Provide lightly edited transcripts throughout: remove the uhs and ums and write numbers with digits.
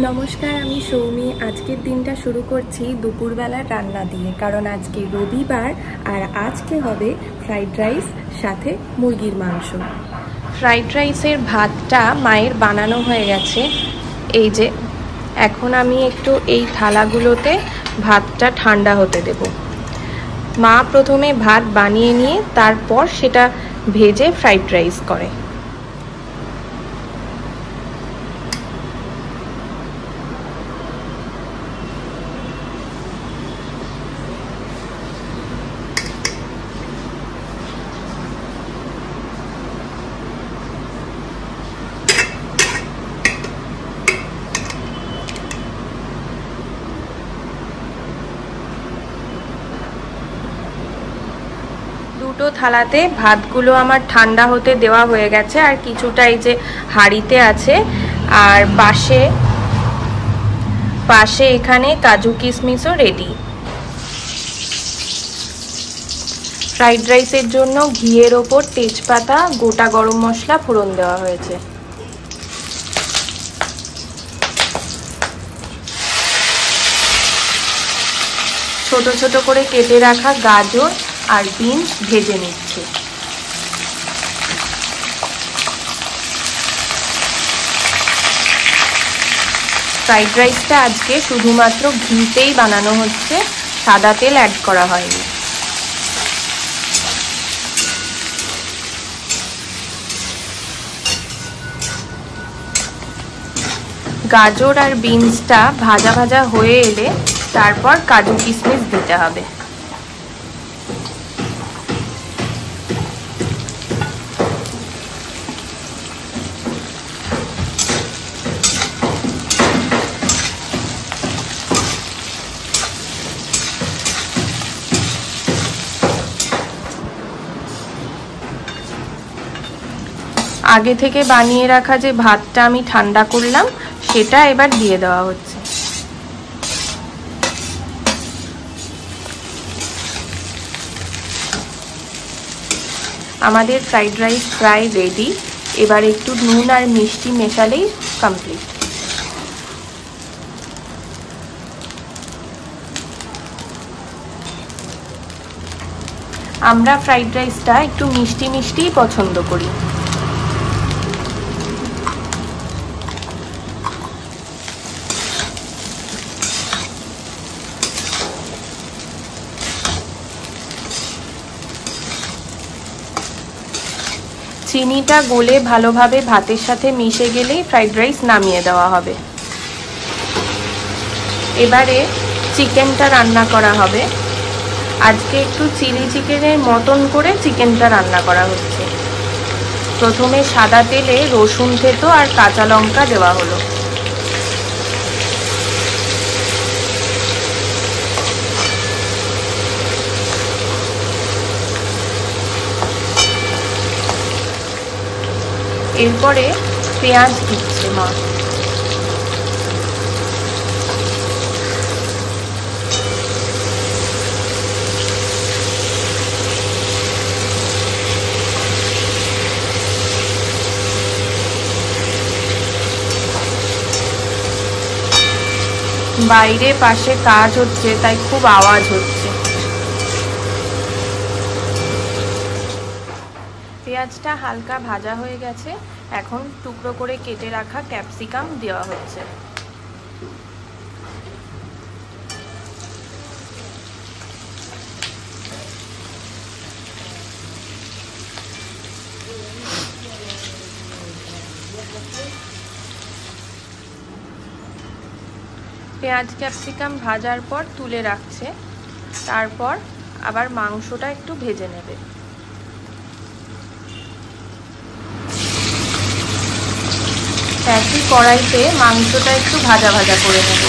নমস্কার, আমি সৌমি। আজকের দিনটা শুরু করছি দুপুরবেলার রান্না দিয়ে, কারণ আজকে রবিবার আর আজকে হবে ফ্রাইড রাইস সাথে মুরগির মাংস। ফ্রাইড রাইসের ভাতটা মায়ের বানানো হয়ে গেছে। এই যে এখন আমি একটু এই থালাগুলোতে ভাতটা ঠান্ডা হতে দেব। মা প্রথমে ভাত বানিয়ে নিয়ে তারপর সেটা ভেজে ফ্রাইড রাইস করে। দুটো থালাতে ভাতগুলো আমার ঠান্ডা হতে দেওয়া হয়ে গেছে, আর কিছুটা এই যে হাঁড়িতে আছে, আর পাশে এখানে কাজু কিশমিশও রেডি। ফ্রাইড রাইসের জন্য ঘিয়ের ওপর তেজপাতা, গোটা গরম মশলা ফোড়ন দেওয়া হয়েছে। ছোট ছোট করে কেটে রাখা গাজর আর বিনস ভেজে নিচ্ছে। ফ্রাইড রাইসটা আজকে শুধুমাত্র ঘিতেই বানানো হচ্ছে, সাদা তেল অ্যাড করা হয়নি। গাজর আর বিনসটা ভাজা ভাজা হয়ে এলে তারপর কাজু কিশমিশ দিতে হবে। আগে থেকে বানিয়ে রাখা যে ভাতটা আমি ঠান্ডা করলাম সেটা এবার দিয়ে দেওয়া হচ্ছে। আমাদের ফ্রাইড রাইস প্রায় রেডি। এবার একটু নুন আর মিষ্টি মেশালেই কমপ্লিট। আমরা ফ্রাইড রাইসটা একটু মিষ্টি মিষ্টিই পছন্দ করি। চিনিটা গলে ভালোভাবে ভাতের সাথে মিশে গেলেই ফ্রাইড রাইস নামিয়ে দেওয়া হবে। এবারে চিকেনটা রান্না করা হবে। আজকে একটু চিলি চিকেনের মতন করে চিকেনটা রান্না করা হচ্ছে। প্রথমে সাদা তেলে রসুন থেতো আর কাঁচা লঙ্কা দেওয়া হলো। এরপরে পেঁয়াজ দিচ্ছে মা। বাইরে পাশে কাজ হচ্ছে, তাই খুব আওয়াজ হচ্ছে। পেঁয়াজটা হালকা ভাজা হয়ে গেছে, এখন টুকরো করে কেটে রাখা ক্যাপসিকাম দেওয়া হচ্ছে। পেঁয়াজ ক্যাপসিকাম ভাজার পর তুলে রাখছে, তারপর আবার মাংসটা একটু ভেজে নেবে। একই কড়াইতে মাংসটা একটু ভাজা ভাজা করে নেবে।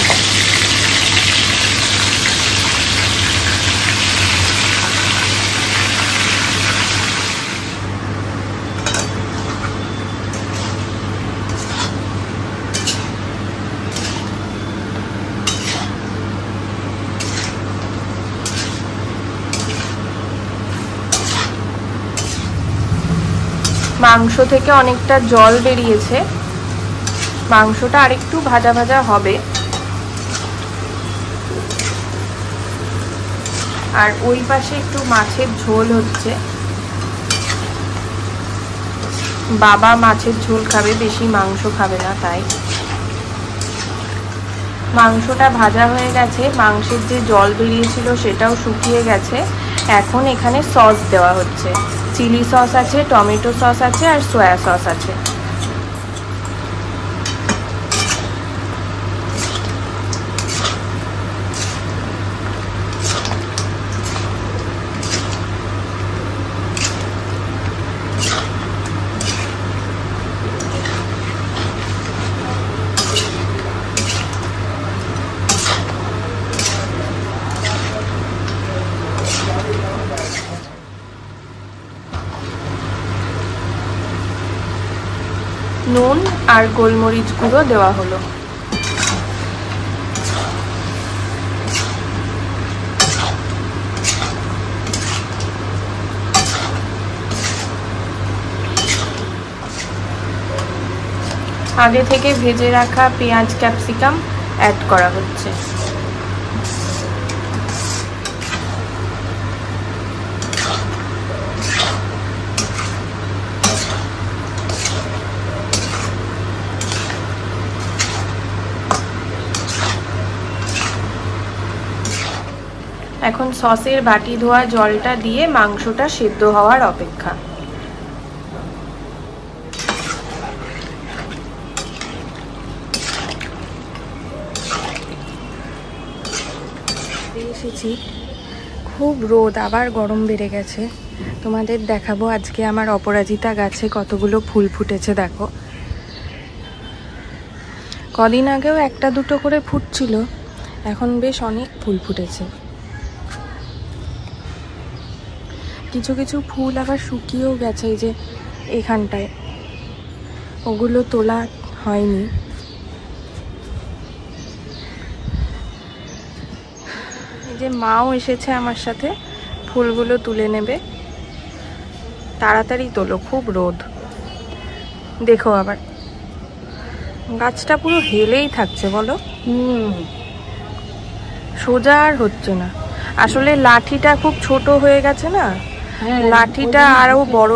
মাংস থেকে অনেকটা জল বেরিয়েছে, মাংসটা আরেকটু ভাজা ভাজা হবে। আর ওই পাশে একটু মাছের ঝোল হচ্ছে, বাবা মাছের ঝোল খাবে, বেশি মাংস খাবে না, তাই। মাংসটা ভাজা হয়ে গেছে, মাংসের যে জল বেরিয়েছিল সেটাও শুকিয়ে গেছে। এখন এখানে সস দেওয়া হচ্ছে, চিলি সস আছে, টমেটো সস আছে আর সয়া সস আছে। নুন আর গোলমরিচ গুঁড়ো দেওয়া হলো। আগে থেকে ভেজে রাখা পেঁয়াজ ক্যাপসিকাম অ্যাড করা হচ্ছে। এখন সসের বাটি ধোয়া জলটা দিয়ে মাংসটা সিদ্ধ হওয়ার অপেক্ষা। এসেছি, খুব রোদ, আবার গরম বেড়ে গেছে। তোমাদের দেখাবো আজকে আমার অপরাজিতা গাছে কতগুলো ফুল ফুটেছে। দেখো, কদিন আগেও একটা দুটো করে ফুটছিল, এখন বেশ অনেক ফুল ফুটেছে। কিছু কিছু ফুল আবার শুকিয়েও গেছে, এই যে এখানটায়, ওগুলো তোলা হয়নি। এই যে মাও এসেছে আমার সাথে, ফুলগুলো তুলে নেবে। তাড়াতাড়ি তোলো, খুব রোদ। দেখো আবার গাছটা পুরো হেলেই থাকছে, বলো। সোজা আর হচ্ছে না। আসলে লাঠিটা খুব ছোট হয়ে গেছে না, লাঠিটা আরো বড়,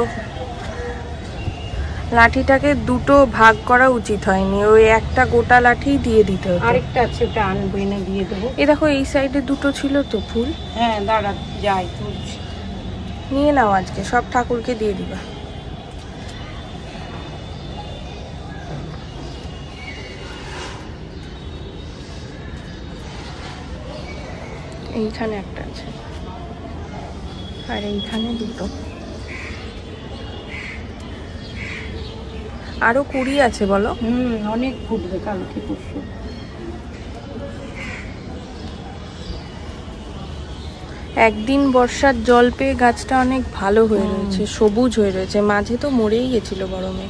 লাঠিটাকে দুটো ভাগ করা উচিত হয়নি, ওই একটা গোটা লাঠি দিয়ে দিতে হতো। আরেকটা আছে, ওটা আনবো, এনে দিয়ে দেবো। এই দেখো, এই সাইডে দুটো ছিল তো ফুল। হ্যাঁ দাঁড়া, যাই নিয়ে নাও, আজকে সব ঠাকুরকে দিয়ে দিবা। এইখানে একটা আছে আর এইখানে দুটো, আরো 20 আছে বলো। অনেক ফুটবে কালকে পরশু। একদিন বর্ষার জল পেয়ে গাছটা অনেক ভালো হয়ে রয়েছে, সবুজ হয়ে রয়েছে। মাঝে তো মরেই গেছিল গরমে।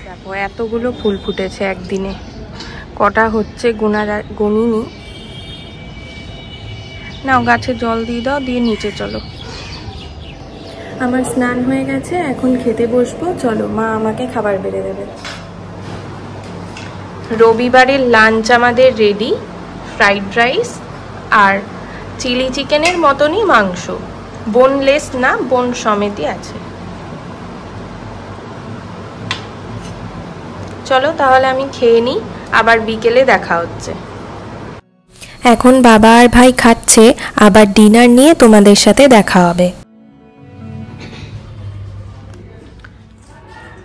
দেখো এতগুলো ফুল ফুটেছে একদিনে, কটা হচ্ছে গুনিনি। নাও গাছে জল দিয়ে দাও, দিয়ে নিচে চলো। আমার স্নান হয়ে গেছে, এখন খেতে বসবো। চলো, মা আমাকে খাবার বেড়ে দেবে। রবিবারের লাঞ্চ আমাদের রেডি, ফ্রাইড রাইস আর চিলি চিকেনের মতনই মাংস, বোনলেস না, বোন সমেতই আছে। চলো তাহলে আমি খেয়ে নিই, আবার বিকেলে দেখা হচ্ছে। এখন বাবা আর ভাই খাচ্ছে, আবার ডিনার নিয়ে তোমাদের সাথে দেখা হবে।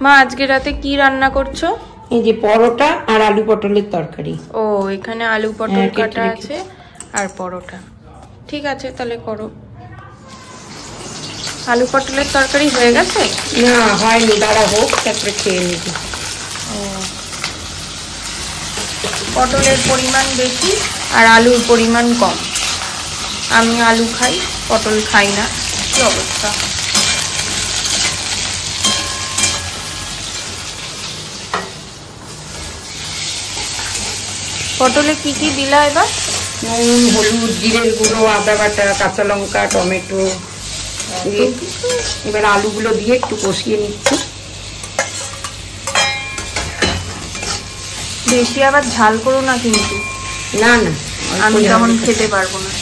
মা আজকে রাতে কি রান্না করছো? এই যে পরোটা আর আলু পটলের তরকারি। ও, এখানে আলু পটল কাটা আছে আর পরোটা। ঠিক আছে, তাহলে করো। আলু পটলের তরকারি হয়ে গেছে? না হয়নি, দাঁড়া হোক, তারপরে খেয়ে নিবি। ও, পটলের পরিমাণ বেশি আর আলুর পরিমাণ কম। আমি আলু খাই, পটল খাই না। কি অবস্থা! পটলে কি কি দিলা এবার? নুন, হলুদ, জিরের গুঁড়ো, আদা বাটা, কাঁচা লঙ্কা, টমেটো, এবার আলুগুলো দিয়ে একটু কষিয়ে নিচ্ছি। বেশি আবার ঝাল করো না কিন্তু। না না, আমি তখন খেতে পারবো না।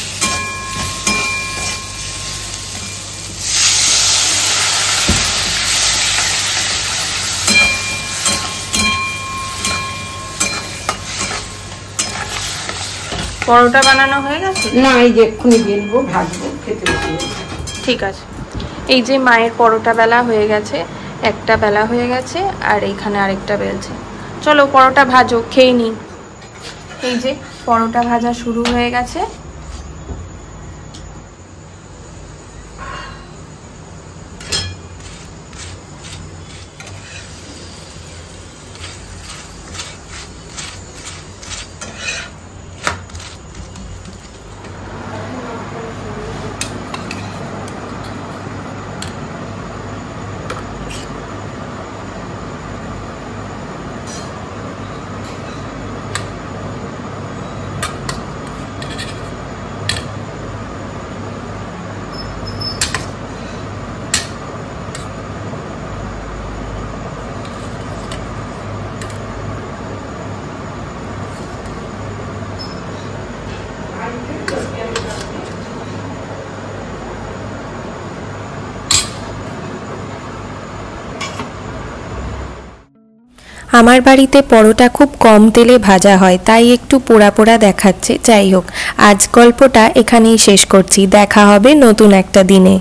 পরোটা বানানো হয়ে গেছে? না, এই যে এক্ষুনি বেলবো, ভাজবো, খেতে বসে। ঠিক আছে। এই যে মায়ের পরোটা বেলা হয়ে গেছে, একটা বেলা হয়ে গেছে, আর এখানে আরেকটা বেলছে। চলো পরোটা ভাজো, খেয়ে নি। এই যে পরোটা ভাজা শুরু হয়ে গেছে। আমার বাড়িতে পরোটা খুব কম তেলে ভাজা হয়, তাই একটু পোড়া পোড়া দেখাচ্ছে। যাই হোক, আজ গল্পটা এখানেই শেষ করছি। দেখা হবে নতুন একটা দিনে।